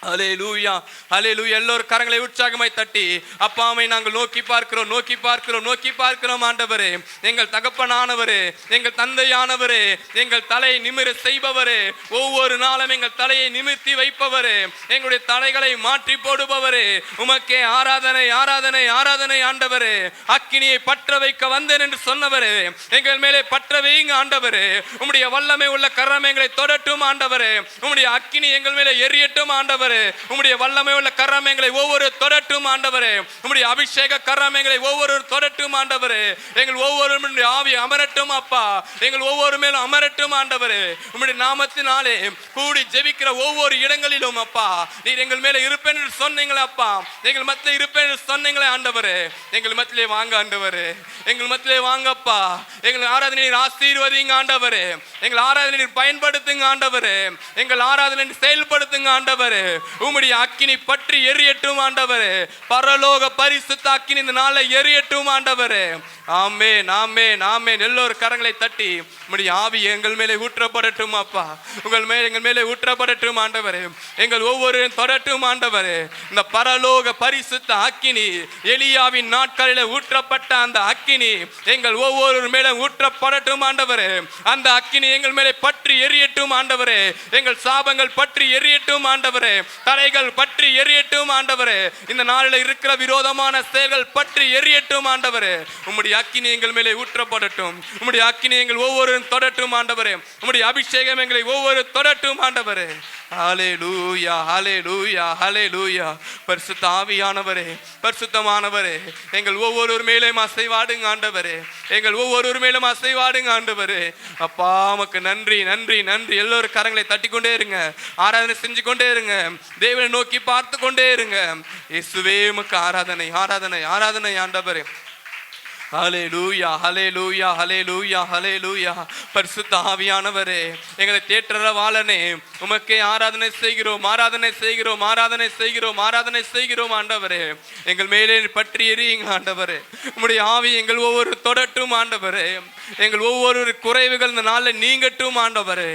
ஹல்லேலூயா ஹல்லேலூயா. எல்லோரும் கரங்களை உற்சாகமாய் தட்டி அப்பாவை நாங்கள் நோக்கி பார்க்கிறோம் நோக்கி பார்க்கிறோம் நோக்கி பார்க்கிறோம் ஆண்டவரே. எங்கள் தகப்பனானவரே, எங்கள் தந்தையானவரே, எங்கள் தலை நிமிர செய்பவரே, ஒவ்வொரு நாளும் எங்கள் தலையை நிமிர்த்தி வைப்பவரே, எங்களுடைய தலைகளை மாற்றி போடுபவரே, உமக்கே ஆராதனை ஆராதனை ஆராதனை ஆண்டவரே. அக்கினியை பற்ற வைக்க வந்தேன் என்று சொன்னவரே, எங்கள் மேலே பற்ற வையுங்க ஆண்டவரே. உம்முடைய வல்லமை உள்ள கரம் எங்களை தொடட்டும் ஆண்டவரே. உம்முடைய அக்கினி எங்கள் மேலே எரியட்டும் ஆண்டவரே. உம்முடைய வல்லமை உள்ள கரம் எங்களை ஒவ்வொரு தொடட்டும் ஆண்டவரே. உம்முடைய அபிஷேக கரம் எங்களை ஒவ்வொரு தொடட்டும் ஆண்டவரே. எங்கள் ஒவ்வொரு ஆவி அமரட்டும் அப்பா. எங்கள் ஒவ்வொரு மேலும் அமரட்டும் ஆண்டவரே. உம்முடைய நாமத்தினாலே கூடி ஜெபிக்கிற ஒவ்வொரு இடங்களிலும் அப்பா, நீர் எங்கள் மேலே இருப்பேன் என்று சொன்னீங்களே அப்பா. எங்கள் மத்தியிலே இருப்பேன் என்று சொன்னீங்களே ஆண்டவரே. எங்கள் மத்தியிலே வாங்க ஆண்டவரே. எங்கள் மத்தியிலே வாங்கப்பா. எங்கள் ஆராதனை நீர் ஆசீர்வதிங்க ஆண்டவரே. எங்கள் ஆராதனை நீர் பயன்படுத்துங்க ஆண்டவரே. எங்கள் ஆராதனை நீர் செயல்படுத்துங்க ஆண்டவரே. உம்முடைய அக்கினி பற்றி எரியட்டும் ஆண்டவரே. பரலோக பரிசுத்த அக்கினி இந்த நாளை எரியட்டும் ஆண்டவரே. ஆமென் ஆமென் ஆமென். எல்லோரும் கரங்களை தட்டி உம்முடைய ஆவி எங்கள் மேலே ஊற்றப்படட்டும் அப்பா. எங்கள் மேலே ஊற்றப்படட்டும் ஆண்டவரே. எங்கள் ஒவ்வொரு தொடட்டும் ஆண்டவரே. இந்த பரலோக பரிசுத்த அக்கினி, எலியாவின் நாட்களில் ஊற்றப்பட்ட அந்த அக்கினி எங்கள் ஒவ்வொரு மேலே ஊற்றப்படட்டும் ஆண்டவரே. அந்த அக்கினி எங்கள் மேலே பற்றி எரியட்டும் ஆண்டவரே. எங்கள் சாபங்கள் பற்றி எரியட்டும் ஆண்டவரே. தலைகள் பற்றி எரியட்டும் ஆண்டவரே. இந்த நாளில் இருக்கிற விரோதமான செயல்கள் பற்றி எரியட்டும் ஆண்டவரே. உம்முடைய அக்கினி எங்கள் மேலே ஊற்றப்படட்டும். உம்முடைய அக்கினி எங்கள் ஒவ்வொரு தொடட்டும் ஆண்டவரே. உம்முடைய அபிஷேகம் எங்களை ஒவ்வொரு தொடட்டும் ஆண்டவரே. ஹல்லேலூயா ஹல்லேலூயா ஹல்லேலூயா. பரிசுத்த ஆவியானவரே, பரிசுத்தமானவரே, எங்கள் ஒவ்வொரு மேலும் அசைவாடுங்க ஆண்டவரே. எங்கள் ஒவ்வொரு மேலும் அசைவாடுங்க ஆண்டவரே. அப்பா உமக்கு நன்றி நன்றி நன்றி. எல்லோரும் கரங்களை தட்டி கொண்டே இருங்க. ஆராதனை செஞ்சு கொண்டே இருங்க. தேவனை நோக்கி பார்த்து கொண்டே இருங்க. இயேசுவே உமக்கு ஆராதனை ஆராதனை ஆராதனை ஆண்டவரே. ஹல்லேலூயா ஹல்லேலூயா ஹல்லேலூயா ஹல்லேலூயா. பரிசுத்த ஆவியானவரே, எங்களை தேற்றரவாளனே, உமக்கே ஆராதனை செய்கிறோம், ஆராதனை செய்கிறோம், ஆராதனை செய்கிறோம், ஆராதனை செய்கிறோம் ஆண்டவரே. எங்கள் மேலே பற்றி எரியுங்க ஆண்டவரே. உம்முடைய ஆவி எங்கள் ஒவ்வொரு தொடட்டும் ஆண்டவரே. எங்கள் ஒவ்வொரு குறைவுகள் இந்த நாளில் நீங்கட்டும் ஆண்டவரே.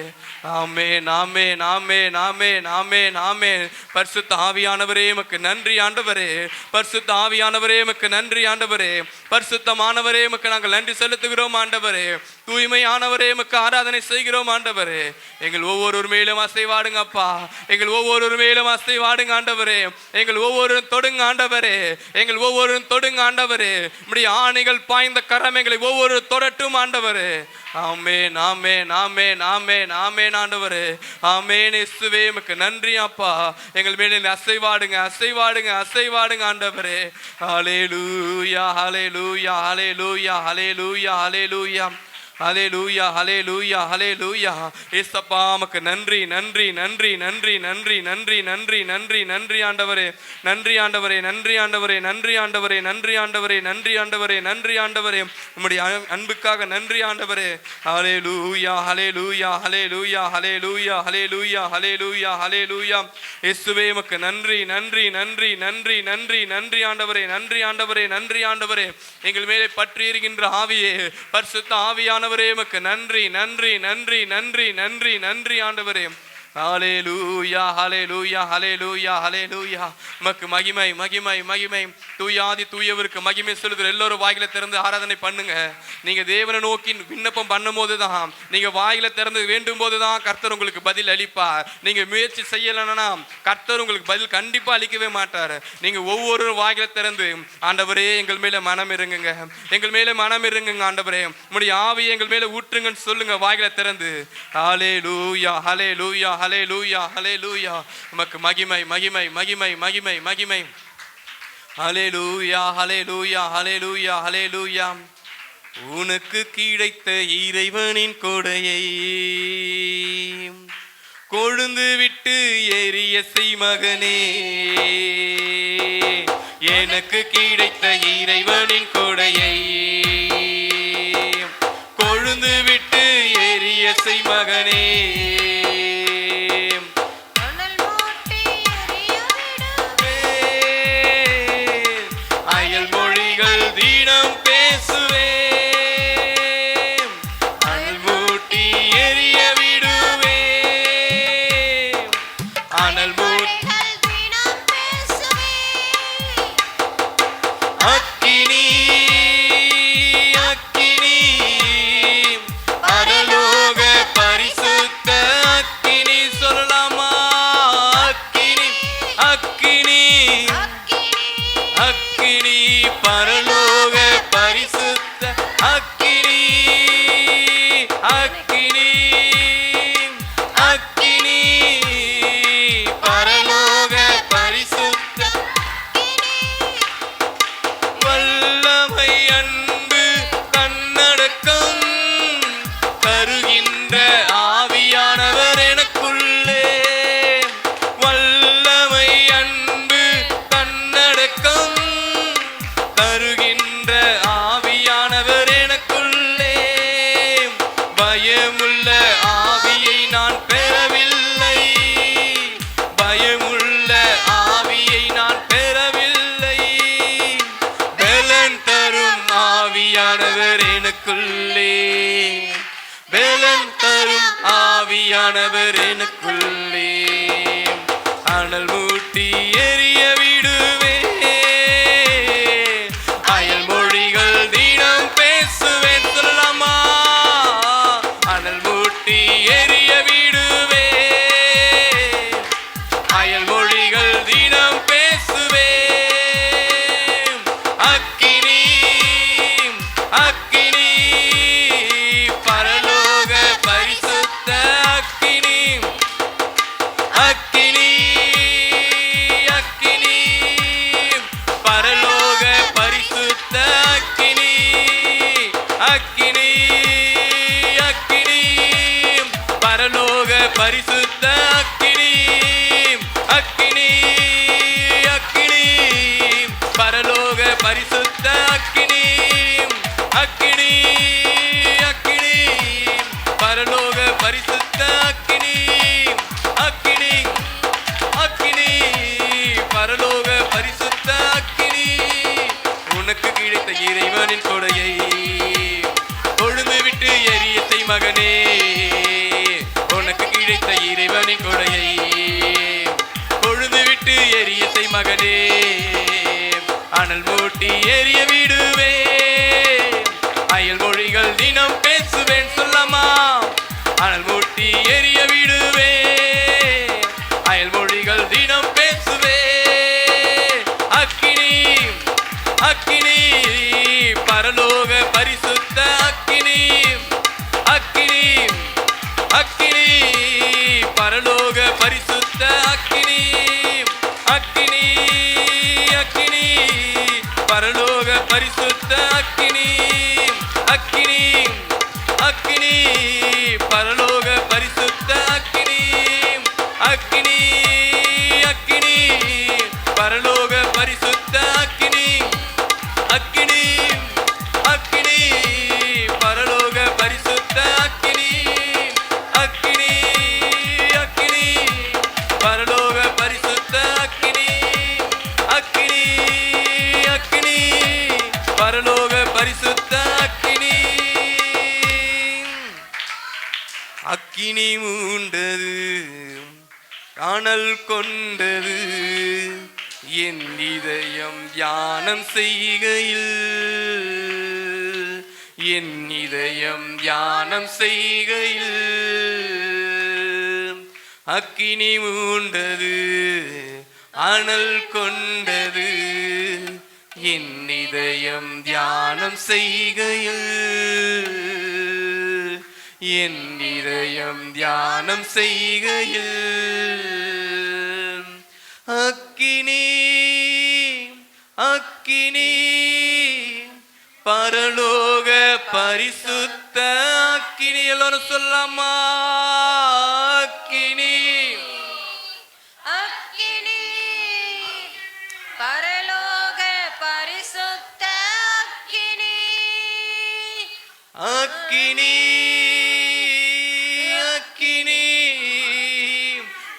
ஆமென், ஆமென், ஆமென், ஆமென், ஆமென், ஆமென். பரிசுத்த ஆவியானவரே உமக்கு நன்றி ஆண்டவரே. பரிசுத்த ஆவியானவரே உமக்கு நன்றி ஆண்டவரே. பரிசுத்தமானவரே உமக்கு நாங்கள் நன்றி செலுத்துகிறோம் ஆண்டவரே. தூய்மையானவரே உமக்கு ஆராதனை செய்கிறோம் ஆண்டவரே. எங்கள் ஒவ்வொரு மேலும் அசைவாடுங்க அப்பா. எங்கள் ஒவ்வொரு மேலும் அசைவாடுங்க ஆண்டவரே. எங்கள் ஒவ்வொரு தொடுங்க ஆண்டவரே. எங்கள் ஒவ்வொரு தொடுங்க ஆண்டவரே. உம்முடைய ஆணைகள் பாய்ந்த கரம் எங்களை ஒவ்வொரு தொடட்டும் ஆண்டவரே. ஆமென், ஆமென், ஆமென், ஆமென், ஆமென் ஆண்டவரே. ஆமென் இயேசுவே உமக்கு நன்றி அப்பா. எங்கள் மேலே அசைவாடுங்க, அசைவாடுங்க, அசைவாடுங்க ஆண்டவரே. ஹல்லேலூயா, ஹல்லேலூயா, ஹல்லேலூயா, ஹல்லேலூயா, ஹல்லேலூயா, ஹல்லேலூயா, ஹல்லேலூயா, ஹல்லேலூயா. இயேசப்பா உமக்கு நன்றி, நன்றி, நன்றி, நன்றி, நன்றி, நன்றி, நன்றி, நன்றி, நன்றி ஆண்டவரே. நன்றி ஆண்டவரே, நன்றி ஆண்டவரே, நன்றி ஆண்டவரே, நன்றி ஆண்டவரே, நன்றி ஆண்டவரே, நன்றி ஆண்டவரே. உம்முடைய அன்புக்காக நன்றி ஆண்டவரே. ஹல்லேலூயா, ஹல்லேலூயா, ஹல்லேலூயா, ஹல்லேலூயா, ஹல்லேலூயா, ஹல்லேலூயா, ஹல்லேலூயா. இயேசுவே உமக்கு நன்றி, நன்றி, நன்றி, நன்றி, நன்றி, நன்றி ஆண்டவரே, நன்றி ஆண்டவரே, நன்றி ஆண்டவரே. எங்கள் மேலே பற்றி இருக்கின்ற ஆவியே, பரிசுத்த ஆவியானவரே உமக்கு நன்றி, நன்றி, நன்றி, நன்றி, நன்றி, நன்றி ஆண்டவரே. ஹல்லேலூயா, ஹல்லேலூயா, ஹல்லேலூயா, ஹல்லேலூயா. உமக்கு மகிமை, மகிமை, மகிமை. தூயாதி தூயவருக்கு மகிமை செலுத்துற எல்லோரும் வாயில திறந்து ஆராதனை பண்ணுங்க. நீங்க தேவனை நோக்கி விண்ணப்பம் பண்ணும் போதுதான், நீங்க வாயில திறந்து வேண்டும் போதுதான் கர்த்தர் உங்களுக்கு பதில் அளிப்பார். நீங்க முயற்சி செய்யலைன்னா கர்த்தர் உங்களுக்கு பதில் கண்டிப்பா அளிக்கவே மாட்டார். நீங்க ஒவ்வொரு வாயில திறந்து ஆண்டவரே எங்கள் மேல மனம் இருங்குங்க, எங்கள் மேல மனம் இருங்குங்க ஆண்டவரே. உம்முடைய ஆவி எங்கள் மேல ஊற்றுங்கன்னு சொல்லுங்க வாயில திறந்து. ஹல்லேலூயா, ஹல்லேலூயா, ஹல்லேலூயா, ஹல்லேலூயா. உமக்கு மகிமை, மகிமை, மகிமை, மகிமை, மகிமை. ஹல்லேலூயா, ஹல்லேலூயா, ஹல்லேலூயா, ஹல்லேலூயா. உனக்கு கிடைத்த இறைவனின் கொடையை கொழுந்து விட்டு எரிய செய் மகனே. எனக்கு கிடைத்த இறைவனின் கொடையை கொழுந்து விட்டு எரிய செய் மகனே. ஆவியானவர் எனக்குள்ளே அனல் மூட்டி எரிய விடுவே. அயல் மொழிகள் தினம் பேசுவேன் சொல்லலாமா. அனல் மூட்டி எரிய விடுவே. அயல் மொழிகள் தினம் பேசுவே. அக்கினி அக்கினி பரலோக பரிசுத்த அக்கினி. அக்கினி அக்கினி பரலோக பரிசுத்த அக்கினி. அக்கினி அக்கினி பரலோக பரிசுத்த அக்கினி. அக்கினி அக்கினி பரலோக பரிசுத்த அக்கினி. அக்கினி அக்கினி பரலோக பரிசுத்த அக்கினி. உனக்கு கிடைத்த இறைவனின் கொடையை கொழுந்து விட்டு எரியத்தை மகனே, உனக்கு கிடைத்த இறைவனின் கொடையை கொழுந்து விட்டு எரியத்தை மகனே, அனல் மூட்டி எரிய விடுவே, அயல் மொழிகள் தினம் பேசுவேன் சொல்லமா, அனல் மூட்டி எரிய விடுவே, அயல் மொழிகள் தினம் பேசுவே, அக்கினி அக்கினி பரலோக பரிசுத்த அக்கினி, அக்கினி அக்கினி பரலோக பரிசுத்த அக்கினி, அக்கினி அக்கினி பரலோக பரிசுத்த அக்கினி, அக்கினி அக்கினி பரலோக பரிசுத்த அக்கினி, அக்கினி அக்கினி பரலோக பரிசுத்த அக்கினி, அக்கினி அக்கினி பரலோக பரிசுத்த அக்கினி, அக்கினி அக்கினி பரலோக பரிசுத்த அக்கினி, அக்கினி அக்கினி பரலோக பரிசுத்த அக்கினி. அக்கினி மூண்டது காணல் கொண்டது என் இதயம் தியானம் செய்கையில், என் இதயம் தியானம் செய்கையில், அக்கினி மூண்டது அனல் கொண்டது என் இதயம் தியானம் செய்கையில், என் இதயம் தியானம் செய்கையில், அக்கினி அக்கினி பரலோக பரிசுத்த அக்கினி, எல்லாரும் சொல்லாமா, அக்கினி அக்கினி பரலோக பரிசுத்த அக்கினி, அக்கினி அக்கினி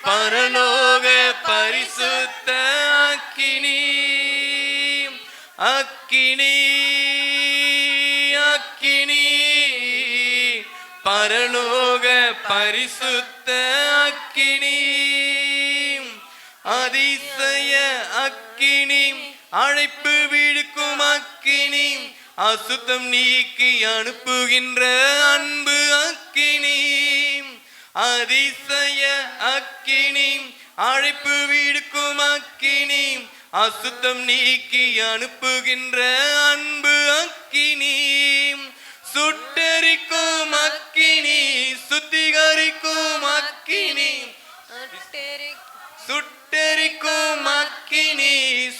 பரலோக பரிசுத்த அக்கினி, அக்கினி அக்கினி பரலோக பரிசுத்த அக்கினி, அதிசய அக்கினி அழைப்பு விடுக்கும் அக்கினி, அசுத்தம் நீக்கி அனுப்புகின்ற அன்பு அக்கினி, அதிசய அக்கினி அழைப்பு விடுக்கும் அக்கினி, அசுத்தம் நீக்கி அனுப்புகின்ற அன்பு அக்கினி, சுட்டெரிக்கும் அக்கினி சுத்திகரிக்கும் அக்கினி, சுட்டெரிக்கும் அக்கினி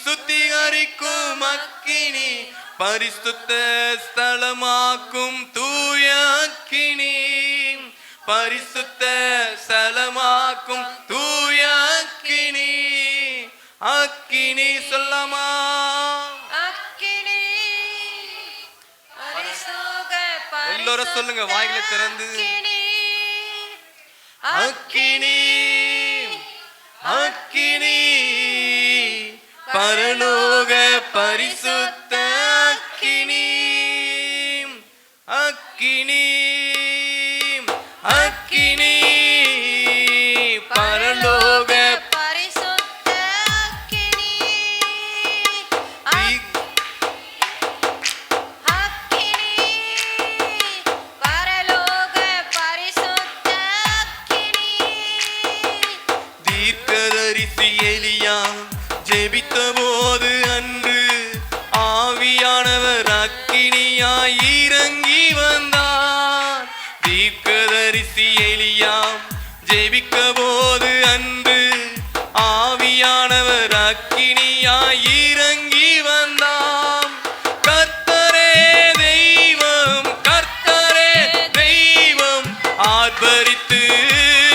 சுத்திகரிக்கும் அக்கினி, பரிசுத்த ஸ்தலமாக்கும் தூய அக்கினி, பரிசுத்த ஸ்தலமாக்கும் தூய அக்கினி, அக்கினி சொல்லமா, அக்கினி பரிசுத்த எல்லாரும் சொல்லுங்க வாய்களை திறந்து, அக்கினி அக்கினி பரலோக பரிசுத்த அக்கினி, அக்கினி அக்கினி பரலோக பரிசுத்த அக்கினி, அக்கினி பரலோக பரிசுத்த அக்கினி, தீர்க்கதரிசி எலியா ஜெபித்த போது அன்று ஆவியானவர் அக்கினியாய் இறங்கி வந்தார், தீர்க்கதரிசி எலியா ஜெபிக்க போது அன்று ஆவியானவர் அக்கினியாய் இறங்கி வந்தார், கர்த்தரே தெய்வம் கர்த்தரே தெய்வம் ஆர்ப்பரித்து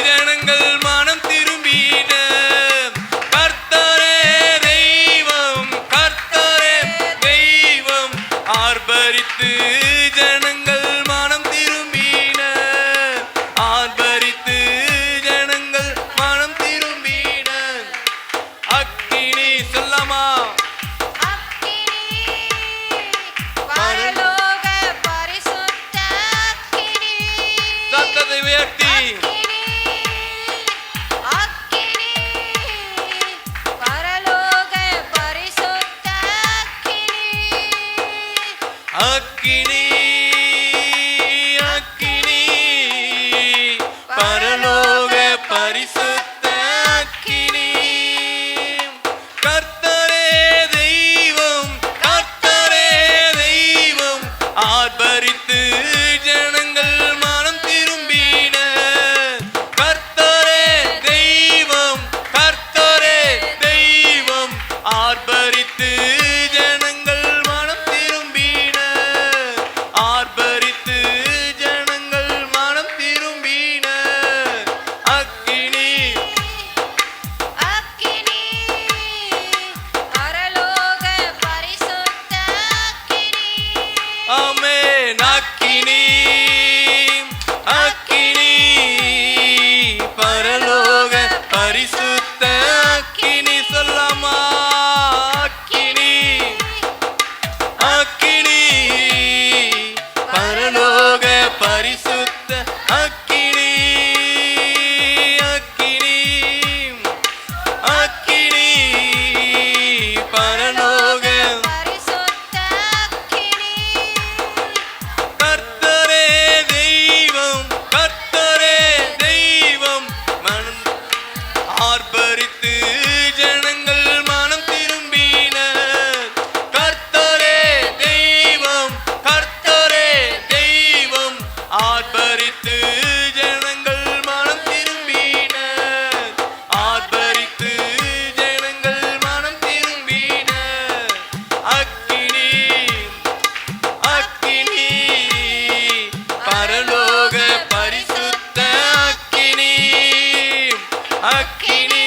ஜனங்கள் மனம் திரும்பின, கர்த்தரே தெய்வம் கர்த்தரே தெய்வம் ஆர்ப்பரித்து ஜனங்கள் மனம் திரும்பின, ஆர்ப்பரித்து ஜனங்கள் மனம் திரும்பின, அக்கினி சொல்லமா, அக்கினி அக்கினி அக்கினி பரலோக பரிசுத்த அக்கினி கர்த்தரே தெய்வம் கர்த்தரே தெய்வம் ஆர்ப்பரித்து ஜனங்கள் மனம் திரும்பினர் கர்த்தரே தெய்வம் கர்த்தரே தெய்வம் ஆர்ப்பரித்து ஜனங்கள் மனம் திரும்பினர் ஆர்ப்பரித்து ஜனங்கள் மனம் திரும்பினர் அக்கினி அக்கினி பரலோக பரிசுத்த அக்கினி ஆமென் அக்கினி அக்கினி பரலோக பரிசுத்த அக்கினி சொல்லாமா அக்கினி அக்கினி பரலோக பரிசுத்த அக்கினி அக்கினி அக்கினி பரலோக பரிசுத்த அக்கினி கர்த்தரே தெய்வம் கர்த்தரே தெய்வம் மனம் ஆர்ப்பரித்து ஜனங்கள் மனம் திரும்பினர் கர்த்தரே தெய்வம் கர்த்தரே தெய்வம் ஆர்ப்பரித்து ஜனங்கள் மனம் திரும்பினர் ஆர்ப்பரித்து ஜனங்கள் மனம் திரும்பினர் அக்கினி அக்கினி பரலோக பரிசுத்த அக்கினி அக்கினி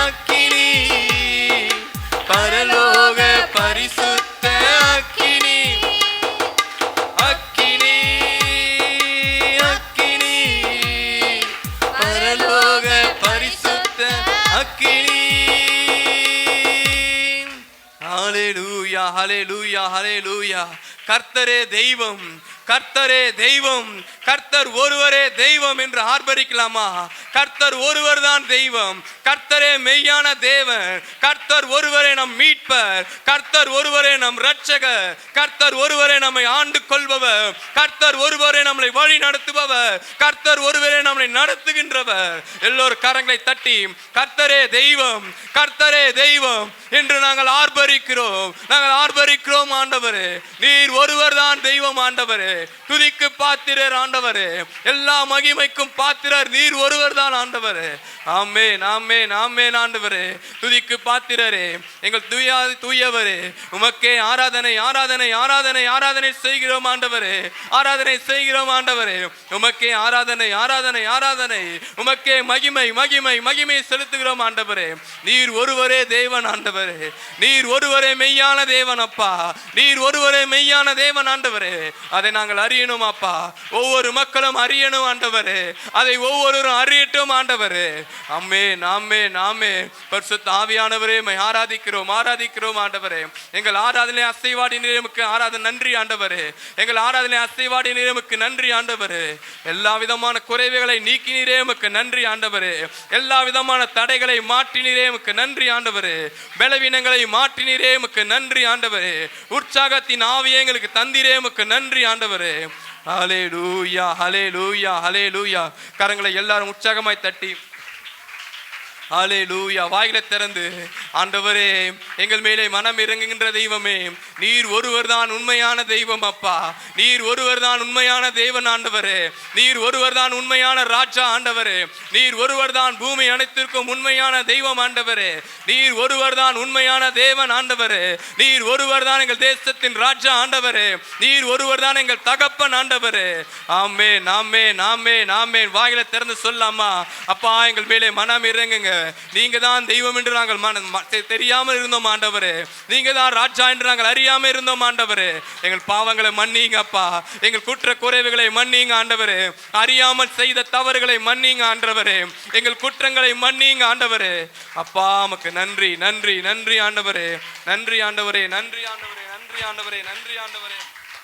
அக்கினி பரலோக பரிசுத்த அக்கினி அக்கினி அக்கினி பரலோக பரிசுத்த அக்கினி ஹalleluya ஹalleluya ஹalleluya கர்த்தரே தெய்வம் கர்த்தரே தெய்வம் கர்த்தர் ஒருவரே தெய்வம் என்று ஆர்ப்பரிக்கலாமா கர்த்தர் ஒருவர் தான் தெய்வம் கர்த்தரே மெய்யான தேவன் கர்த்தர் ஒருவரே நம் மீட்பர் கர்த்தர் ஒருவரே நம் இரட்சகர் கர்த்தர் ஒருவரே நம்மை ஆண்டு கொள்பவர் கர்த்தர் ஒருவரே நம்மை வழி நடத்துபவர் கர்த்தர் ஒருவரே நம்மை நடத்துகின்றவர் எல்லோரும் கரங்களை தட்டி கர்த்தரே தெய்வம் கர்த்தரே தெய்வம் என்று நாங்கள் ஆர்ப்பரிக்கிறோம் ஆண்டவரே நீர் ஒருவர் தான் தெய்வம் ஆண்டவரே துதிக்கு பாத்திரர் ஆண்டவரே எல்லா மகிமைக்கும் பாத்திரர் நீர் ஒருவர் தான் ஆண்டவரே ஆமென் ஆமென் ஆமென் ஆண்டவரே துதிக்கு பாத்திரரே எங்கள் தூயவரே உமக்கே ஆராதனை ஆராதனை ஆராதனை ஆராதனை செய்கிறோம் ஆண்டவரே ஆராதனை செய்கிறோம் ஆண்டவரே உமக்கே ஆராதனை ஆராதனை ஆராதனை உமக்கே மகிமை மகிமை மகிமை செலுத்துகிறோம் ஆண்டவரே நீர் ஒருவரே தேவன் ஆண்டவரே நீர் ஒருவரே மெய்யான தேவன் அப்பா நீர் ஒருவரே மெய்யான தேவன் ஆண்டவரே அதை நாங்கள் அறியணும் அப்பா ஒவ்வொரு மக்களும் அறியணும் ஆண்டவரே அதை ஒவ்வொருவரும் அறியட்டும் ஆண்டவரே ஆமென் ஆமென் ஆமென் பரிசுத்த ஆவியானவரே மை ஆராதிக்கிறோம் ஆண்டவரே எங்கள் ஆராதனை அசைவாடி நிலையமுக்கு ஆராதனை நன்றி ஆண்டவரே எங்கள் ஆராதனை அசைவாடி நிலையமுக்கு நன்றி ஆண்டவரே எல்லா விதமான குறைவுகளை நீக்கி நிலையமுக்கு நன்றி ஆண்டவரே எல்லா விதமான தடைகளை மாற்றி நிலையமுக்கு நன்றி ஆண்டவரே பலவீனங்களை மாற்றி நிலையமுக்கு நன்றி ஆண்டவரே உற்சாகத்தின் ஆவியை எங்களுக்கு தந்திரேமுக்கு நன்றி ஆண்டவரே ஹalleluya ஹalleluya ஹalleluya கரங்களை எல்லாரும் உற்சாகமாய் தட்டி ஹalleluya வாய்களை திறந்து ஆண்டவரே எங்கள் மேலே மனம் இறங்குகின்ற தெய்வமே நீர் ஒருவர் தான் உண்மையான தெய்வம் அப்பா நீர் ஒருவர் தான் உண்மையான தேவன் ஆண்டவரே நீர் ஒருவர் தான் உண்மையான ராஜா ஆண்டவரே நீர் ஒருவர் தான் பூமி அனைத்திற்கும் உண்மையான தெய்வம் ஆண்டவரே நீர் ஒருவர் தான் உண்மையான தேவன் ஆண்டவரே நீர் ஒருவர் தான் எங்கள் தேசத்தின் ராஜா ஆண்டவரே நீர் ஒருவர் தான் எங்கள் தகப்பன் ஆண்டவரே ஆமென் ஆமென் ஆமென் ஆமென் வாய்களை திறந்து சொல்லாமா அப்பா எங்கள் மேலே மனம் இறங்குங்க நீங்க தான் தெய்வம் என்று நாங்கள் தெரியாமல் இருந்தோம் ஆண்டவரே நீங்க தான் ராஜா என்று நாங்கள் அறியாமல் இருந்தோம் ஆண்டவரே எங்கள் பாவங்களை மன்னிங்க அப்பா எங்கள் குற்ற குறைவுகளை மன்னிங்க ஆண்டவரே அறியாமல் செய்த தவறுகளை மன்னிங்க ஆண்டவரே எங்கள் குற்றங்களை மன்னிங்க ஆண்டவரே அப்பா உமக்கு நன்றி நன்றி நன்றி ஆண்டவரே நன்றி ஆண்டவரே நன்றி ஆண்டவரே நன்றி ஆண்டவரே நன்றி ஆண்டவரே